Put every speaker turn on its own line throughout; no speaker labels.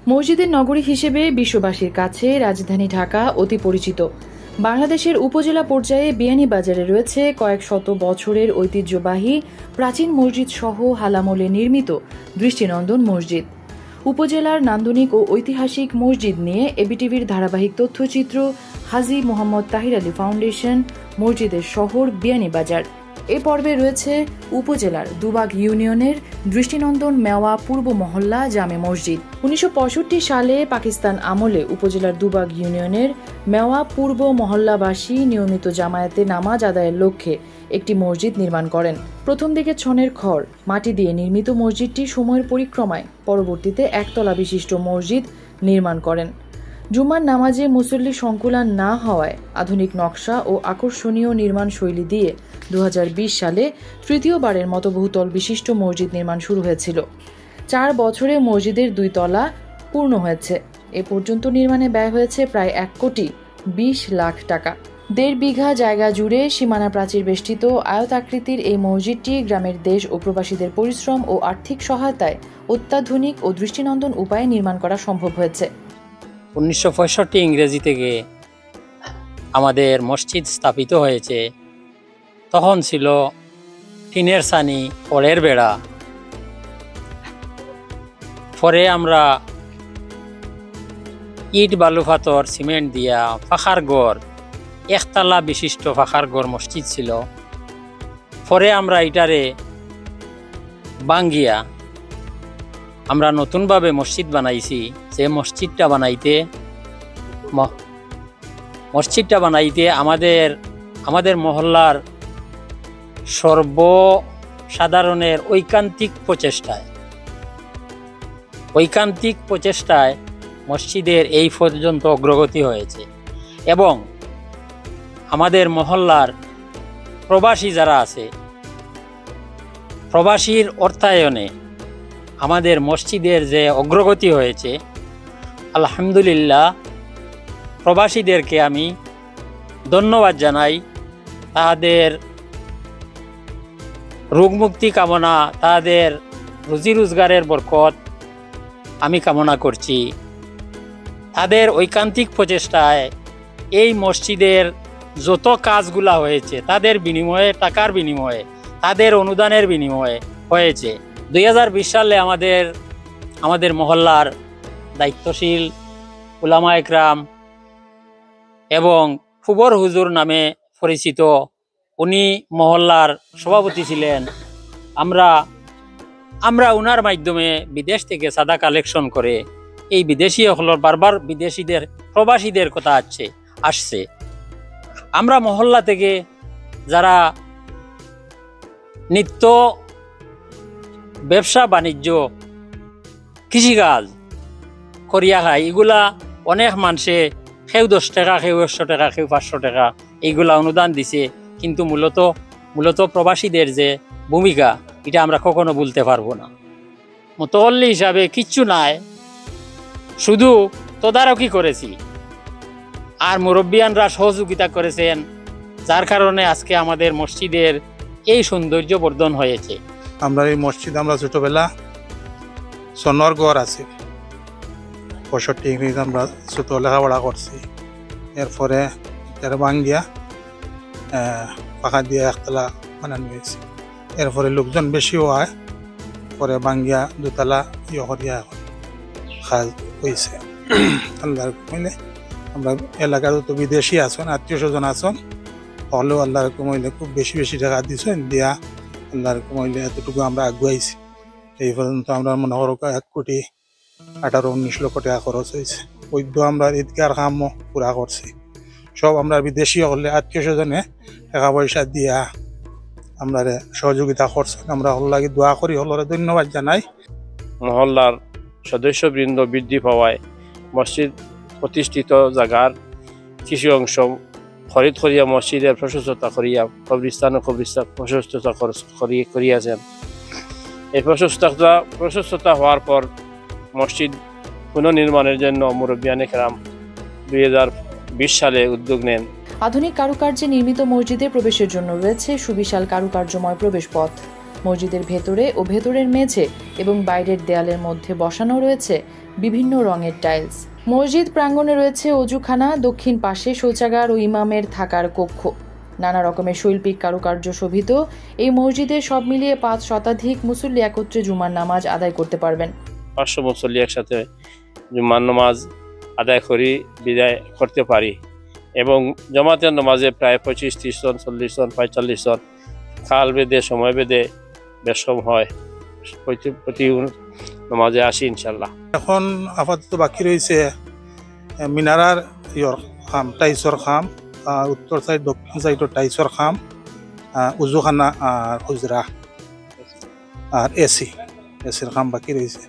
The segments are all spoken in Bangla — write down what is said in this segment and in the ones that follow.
মসজিদের নগরী হিসেবে বিশ্ববাসীর কাছে রাজধানী ঢাকা অতি পরিচিত। বাংলাদেশের উপজেলা পর্যায়ে বিয়ানীবাজারে রয়েছে কয়েক শত বছরের ঐতিহ্যবাহী প্রাচীন মসজিদ সহ হালামলে নির্মিত দৃষ্টিনন্দন মসজিদ। উপজেলার নান্দনিক ও ঐতিহাসিক মসজিদ নিয়ে এবিটিভির ধারাবাহিক তথ্যচিত্র হাজী মোহাম্মদ তাহির আলী ফাউন্ডেশন, মসজিদের শহর বিয়ানীবাজার। এ পর্বে রয়েছে উপজেলার দুবাগ ইউনিয়নের দৃষ্টিনন্দন মেওয়া পূর্ব মহল্লা জামে মসজিদ। 1965 সালে পাকিস্তান আমলে উপজেলার দুবাগ ইউনিয়নের মেওয়া পূর্ব মহল্লাবাসী নিয়মিত জামায়াতে নামাজ আদায়ের লক্ষ্যে একটি মসজিদ নির্মাণ করেন। প্রথম দিকে ছনের খড় মাটি দিয়ে নির্মিত মসজিদটি সময়ের পরিক্রমায় পরবর্তীতে একতলা বিশিষ্ট মসজিদ নির্মাণ করেন। জুমার নামাজে মুসল্লি সংকুলান না হওয়ায় আধুনিক নকশা ও আকর্ষণীয় নির্মাণ শৈলী দিয়ে 2020 সালে তৃতীয়বারের মতো বহুতল বিশিষ্ট মসজিদ নির্মাণ শুরু হয়েছিল। 4 বছরে মসজিদের 2 তলা পূর্ণ হয়েছে। এ পর্যন্ত নির্মাণে ব্যয় হয়েছে প্রায় 1,20,00,000 টাকা। 1.5 বিঘা জায়গা জুড়ে সীমানা প্রাচীর বেষ্টিত আয়তাকৃতির এই মসজিদটি গ্রামের দেশ ও প্রবাসীদের পরিশ্রম ও আর্থিক সহায়তায় অত্যাধুনিক ও দৃষ্টিনন্দন উপায়ে নির্মাণ করা সম্ভব হয়েছে।
1965 ইংরেজি থেকে আমাদের মসজিদ স্থাপিত হয়েছে। তখন ছিল টিনের ছানি, খড়ের বেড়া। পরে আমরা ইট বালু পাথর সিমেন্ট দিয়া পাখার গড়, একতলা বিশিষ্ট পাখার গড় মসজিদ ছিল। পরে আমরা এটারে বাঙ্গিয়া আমরা নতুনভাবে মসজিদ বানাইছি। যে মসজিদটা বানাইতে আমাদের মহল্লার সর্বসাধারণের ঐকান্তিক প্রচেষ্টায় মসজিদের এই পর্যন্ত অগ্রগতি হয়েছে এবং আমাদের মহল্লার প্রবাসী যারা আছে, প্রবাসীর অর্থায়নে আমাদের মসজিদের যে অগ্রগতি হয়েছে, আলহামদুলিল্লাহ প্রবাসীদেরকে আমি ধন্যবাদ জানাই। তাদের রোগমুক্তি কামনা, তাদের রুজি রোজগারের বরকত আমি কামনা করছি। তাদের ঐকান্তিক প্রচেষ্টায় এই মসজিদের যত কাজগুলা হয়েছে তাদের বিনিময়ে, টাকার বিনিময়ে, তাদের অনুদানের বিনিময়ে হয়েছে। 2020 সালে আমাদের মহল্লার দায়িত্বশীল উলামা একরাম এবং ফুবর হুজুর নামে পরিচিত উনি মহল্লার সভাপতি ছিলেন। আমরা উনার মাধ্যমে বিদেশ থেকে চাঁদা কালেকশন করে এই বিদেশি হলর বারবার প্রবাসীদের কথা আসছে। আমরা মহল্লা থেকে যারা নিত্য ব্যবসা বাণিজ্য, কৃষিকাজ করিয়া খায়, এগুলা অনেক মানুষে কেউ 10 টাকা, কেউ 100 টাকা, কেউ 500 টাকা এইগুলা অনুদান দিছে। কিন্তু মূলত প্রবাসীদের যে ভূমিকা, এটা আমরা কখনো ভুলতে পারবো না। মুতওয়াল্লি হিসাবে কিচ্ছু নাই, শুধু তদারকি করেছি আর মুরব্বিয়ানরা সহযোগিতা করেছেন, যার কারণে আজকে আমাদের মসজিদের এই সৌন্দর্য বর্ধন হয়েছে।
আমরা এই মসজিদ আমরা ছোটবেলা সোনার গড় আছে 65 ইংরেজি আমরা ছোট লেখাপড়া করছি। এরপরে তারা বাঙ্গিয়া পাখা দিয়ে একতলা বানানো হয়েছে। এরপরে লোকজন বেশি হয়, পরে বাঙ্গিয়া 2 তলা করিয়া কাজ হয়েছে। আল্লাহর কইলে আমরা এলাকার তো বিদেশি আছেন, আত্মীয় স্বজন আছেন, হলেও আল্লাহর কইলে খুব বেশি টাকা দিচ্ছেন দিয়া আল্লাহর কইলে এতটুকু আমরা আগুয়াইছি। এই পর্যন্ত আমরা মনে করো 1,18-19 লক্ষ টাকা খরচ হয়েছে। বৈধ আমরা ঈদগার কামও পুরা করছি। সব আমরা বিদেশি হলে আত্মীয় স্বজনে টাকা পয়সা দিয়া আমরা সহযোগিতা করছেন। আমরা হল্লাকে দোয়া করি, হলরে ধন্যবাদ জানাই।
মহল্লার সদস্যবৃন্দ বৃদ্ধি পাওয়ায় মসজিদ প্রতিষ্ঠিত জায়গার কিছু অংশ খরিদ করিয়া মসজিদের প্রশস্ততা করিয়া কবরস্থান প্রশস্ততা করিয়াছেন। এই প্রশস্ততা হওয়ার পর মসজিদ পুনর্নির্মাণের জন্য মুরব্বিয়ান একরাম 2020 সালে উদ্যোগ নেন।
আধুনিক কারুকার্যে নির্মিত মসজিদে প্রবেশের জন্য রয়েছে সুবিশাল কারুকার্যময় প্রবেশ পথ। মসজিদের ভেতরে ও ভেতরের মেঝে এবং বাইরের দেয়ালের মধ্যে বসানো রয়েছে বিভিন্ন রঙের টাইলস। মসজিদ প্রাঙ্গণে রয়েছে অজুখানা, দক্ষিণ পাশে শৌচাগার ও ইমামের থাকার কক্ষ। নানা রকমের শৈল্পিক কারুকার্য শোভিত এই মসজিদে সব মিলিয়ে 5 শতাধিক মুসল্লি একত্রে জুমার নামাজ আদায় করতে পারবেন।
500 মুসল্লি একসাথে জুম্মার নামাজ আদায় করি বিদায় করতে পারি এবং জমাতের নামাজে প্রায় 25-30 জন, 40 জন, 45 জন কাল বেঁধে সময় বেঁধে বেশম হয়। প্রতি নামাজে আসি ইনশাল্লাহ।
এখন আপাতত বাকি রয়েছে মিনারার খাম, টাইসর খাম, উত্তর সাইড দক্ষিণ সাইডের টাইসর খাম, উজুখানা আর হুজরা আর এসির খাম বাকি রয়েছে।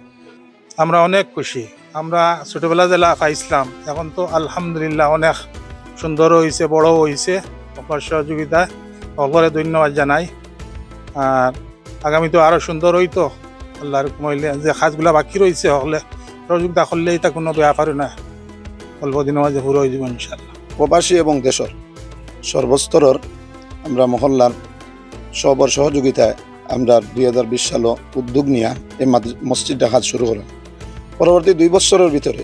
আমরা অনেক খুশি। আমরা ছোটবেলা জেলা পাইছিলাম, এখন তো আলহামদুলিল্লাহ অনেক সুন্দর হয়েছে, বড় হয়েছে। সকল সহযোগিতায় সকলে ধন্যবাদ জানাই। আর আগামী তো আরও সুন্দর হইতো। আল্লাহর মহিলা যে কাজগুলা বাকি রয়েছে সকলে সহযোগিতা করলে এটা কোনো ব্যাপারই না, অল্প দিনের মাঝে পুরো হয়ে যাব ইনশাল্লাহ।
প্রবাসী এবং দেশের সর্বস্তরের আমরা মহল্লার সবার সহযোগিতায় আমরা 2020 সালে উদ্যোগ নিয়ে এই মসজিদটা কাজ শুরু করলাম। পরবর্তী 2 বছরের ভিতরে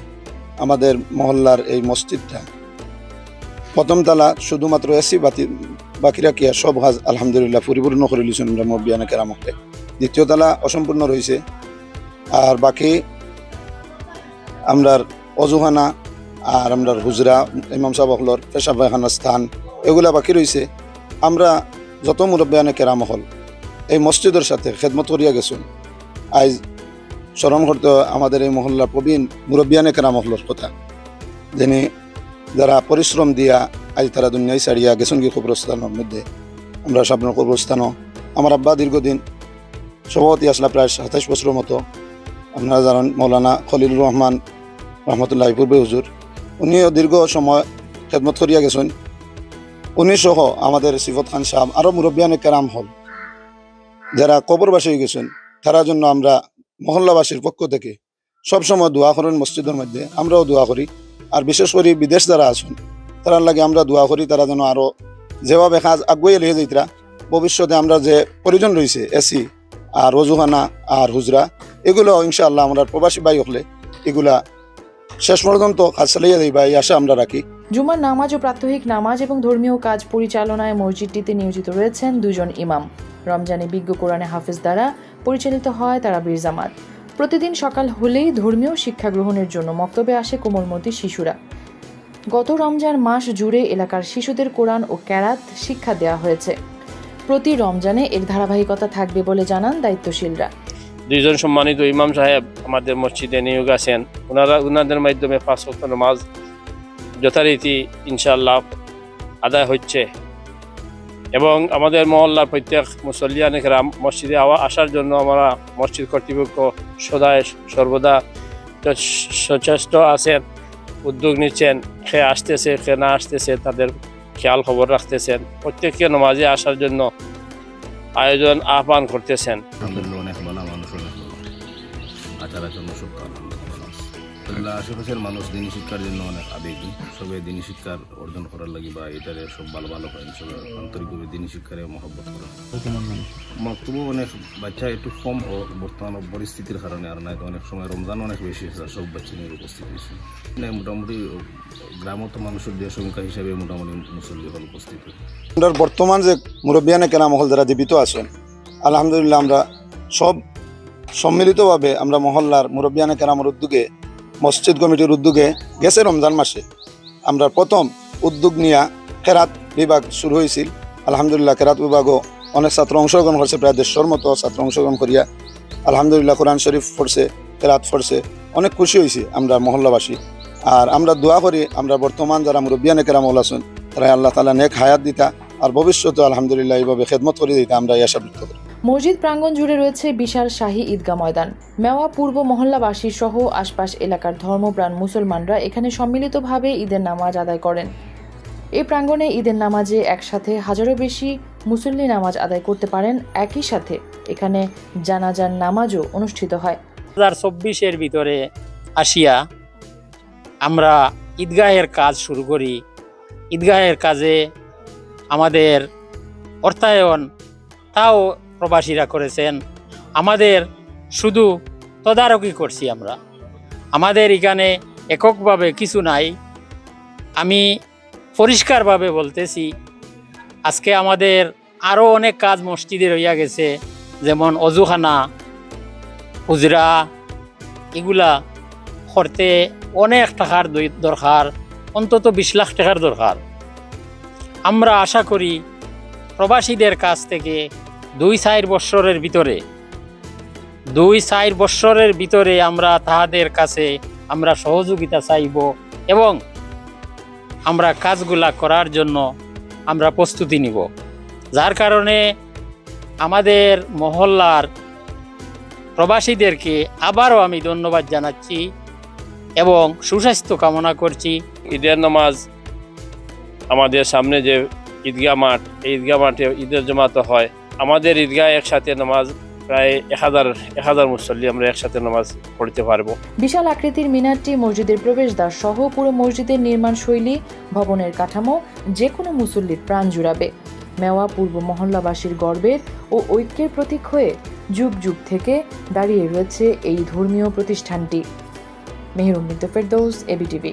আমাদের মহল্লার এই মসজিদটা প্রথম তালা শুধুমাত্র এসি বাকি রাখিয়া সব কাজ আলহামদুলিল্লাহ পরিপূর্ণ করে লিছেন আমরা মুরব্বিয়ানে কেরামতে। দ্বিতীয় তালা অসম্পূর্ণ রয়েছে, আর বাকি আমরার অজুখানা আর আমরার হুজরা, ইমাম সাহেব হলর পেশাব পায়খানার স্থান এগুলা বাকি রয়েছে। আমরা যত মুরব্বিয়ানে কেরাম হল এই মসজিদের সাথে খেদমত করিয়া গেছুন। আজ স্মরণ করতে আমাদের এই মহল্লার প্রবীণ মুরব্বিয়ানে কেরাম হলর কথা, যিনি যারা পরিশ্রম দিয়া আজ তারা দুনিয়ায় ছাড়িয়া গেছুন কি কবরস্থানের মধ্যে। আমরা সাবনের কবরস্থানও আমার আব্বা দীর্ঘদিন সভাপতি আসলা প্রায় 27 বছরের মতো। আপনারা জানেন মৌলানা খলিলুর রহমান রহমতুল্লাহ পূর্বে হুজুর, উনিও দীর্ঘ সময় খেদমত করিয়া গেছেন। উনি সহ আমাদের সিফত খান সাহেব আরও মুরব্বিয়ানে কেরাম হল যারা কবরবাসী হয়ে গেছেন, তারা জন্য আমরা মহল্লাবাসীর পক্ষ থেকে সবসময় দোয়া করেন। মসজিদের মধ্যে আমরাও দোয়া করি, আর বিশেষ করে বিদেশ যারা আছেন তারার লাগে আমরা দোয়া করি তারা যেন আরও যেভাবে কাজ আগুয়ে লিয়ে যাইতরা ভবিষ্যতে আমরা যে প্রয়োজন রয়েছে এসি আর রজুখানা আর হুজরা এগুলো ইনশাআল্লাহ আমরা প্রবাসী ভাই হলে এগুলা শেষ পর্যন্ত কাজ চালিয়ে যাই বা এই আশা আমরা রাখি।
জুমার নামাজ ও প্রাত্যহিক নামাজ এবং ধর্মীয় কাজ পরিচালনায় মসজিদটিতে নিয়োজিত রয়েছেন 2 জন ইমাম। রমজানে বিজ্ঞ কোরআনে হাফেজ দ্বারা পরিচালিত হয় তারাবির জামাত। প্রতিদিন সকাল হলেই ধর্মীয় শিক্ষা গ্রহণের জন্য মক্তবে আসে কোমলমতি শিশুরা। গত রমজান মাস জুড়ে এলাকার শিশুদের কোরআন ও কেরাত শিক্ষা দেওয়া হয়েছে। প্রতি রমজানে এর ধারাবাহিকতা থাকবে বলে জানান দায়িত্বশীলরা।
2 জন সম্মানিত ইমাম সাহেব আমাদের মসজিদে নিয়োগ আছেন। ওনাদের মাধ্যমে 5 ওয়াক্ত নামাজ যথারীতি ইনশাআল্লাহ আদায় হচ্ছে এবং আমাদের মহল্লার প্রত্যেক মুসল্লিয়ানে কেরাম মসজিদে আসার জন্য আমরা মসজিদ কর্তৃপক্ষ সদায় সর্বদা সচেষ্ট আছেন, উদ্যোগ নিচ্ছেন। খেয়ে আসতেছে, খেয়ে না আসতেছে তাদের খেয়াল খবর রাখতেছেন, প্রত্যেককে নামাজে আসার জন্য আয়োজন আহ্বান করতেছেন।
অনেক ভালো মানুষ, অনেক ভালো আচার আচরণ সব আশেপাশের মানুষ দিনী শিক্ষার জন্য অনেক আবেগী। সবাই দিনী শিক্ষার অর্জন করার লাগে বা এটারে সব ভালো ভালো পায়, সবাই আন্তরিকভাবে দিনী শিক্ষারে মহব্বত করে। তবু অনেক বাচ্চা একটু কম বর্তমান পরিস্থিতির কারণে, আর নাই তো অনেক সময় রমজান অনেক বেশি হয়েছে, সব বাচ্চা নিয়ে উপস্থিত হয়েছে। মোটামুটি গ্রামত মানুষের যে সংখ্যা হিসাবে মোটামুটি মুসল্লি হল উপস্থিত হয়েছে।
বর্তমান যে মুরব্বিয়ানে কেরাম হল যারা জীবিত আছেন আলহামদুলিল্লাহ আমরা সব সম্মিলিতভাবে আমরা মহল্লার মুরব্বিয়ানে কেরামের উদ্যোগে মসজিদ কমিটির উদ্যোগে গেছে রমজান মাসে আমরা প্রথম উদ্যোগ নিয়ে কেরাত বিভাগ শুরু হয়েছিল। আলহামদুলিল্লাহ কেরাত বিভাগও অনেক ছাত্র অংশগ্রহণ করছে, প্রায় 150-র মতো ছাত্র অংশগ্রহণ করিয়া আলহামদুলিল্লাহ কোরআন শরীফ পড়ছে, কেরাত পড়ছে। অনেক খুশি হয়েছি আমরা মহল্লাবাসী। আর আমরা দোয়া করি আমরা বর্তমান যারা মুরব্বিয়ানে কেরাম হল আছেন তারা আল্লাহ তাআলা নেক হায়াত দিতা আর ভবিষ্যতে আলহামদুলিল্লাহ এইভাবে খেদমত করে দিতা আমরা এই আশা ব্যক্ত করি।
মসজিদ প্রাঙ্গণ জুড়ে রয়েছে বিশাল শাহী ঈদগাহ ময়দান। মেওয়া পূর্ব মহল্লাবাসী সহ আশপাশ এলাকার ধর্মপ্রাণ মুসলমানরা এখানে সম্মিলিতভাবে ঈদের নামাজ আদায় করেন। এই প্রাঙ্গণে ঈদের নামাজে একসাথে হাজারো বেশি মুসল্লি নামাজ আদায় করতে পারেন। একই সাথে এখানে জানাজার নামাজও অনুষ্ঠিত হয়।
2024-এর ভিতরে আসিয়া আমরা ঈদগাহের কাজ শুরু করি। ঈদগাহের কাজে আমাদের অর্থায়ন তাও প্রবাসীরা করেছেন, আমাদের শুধু তদারকি করছি আমরা। আমাদের এখানে এককভাবে কিছু নাই। আমি পরিষ্কারভাবে বলতেছি, আজকে আমাদের আরও অনেক কাজ মসজিদে রইয়া গেছে, যেমন অজুখানা, হুজরা, এগুলা করতে অনেক টাকার দরকার, অন্তত 20 লাখ টাকার দরকার। আমরা আশা করি প্রবাসীদের কাছ থেকে 2-4 বৎসরের ভিতরে আমরা তাহাদের কাছে আমরা সহযোগিতা চাইব এবং আমরা কাজগুলা করার জন্য আমরা প্রস্তুতি নিব। যার কারণে আমাদের মহল্লার প্রবাসীদেরকে আবারও আমি ধন্যবাদ জানাচ্ছি এবং সুস্বাস্থ্য কামনা করছি।
ঈদের নামাজ আমাদের সামনে যে ঈদগাহ মাঠ, এই ঈদগাহ মাঠে ঈদের জমাত হয়। আমাদের ঈদগাহ একসাথে নামাজ প্রায় 1000 মুসল্লি আমরা একসাথে নামাজ পড়তে পারবো।
বিশাল আকৃতির মিনারটি মসজিদের প্রবেশদ্বার সহ পুরো মসজিদের নির্মাণ শৈলী, ভবনের কাঠামো যে কোনো মুসল্লির প্রাণ জুড়াবে। মেওয়া পূর্ব মহল্লাবাসীর গর্বের ও ঐক্যের প্রতীক হয়ে যুগ যুগ থেকে দাঁড়িয়ে রয়েছে এই ধর্মীয় প্রতিষ্ঠানটি। মেহের উম্মিদ ফেরদৌস, এবিটিভি।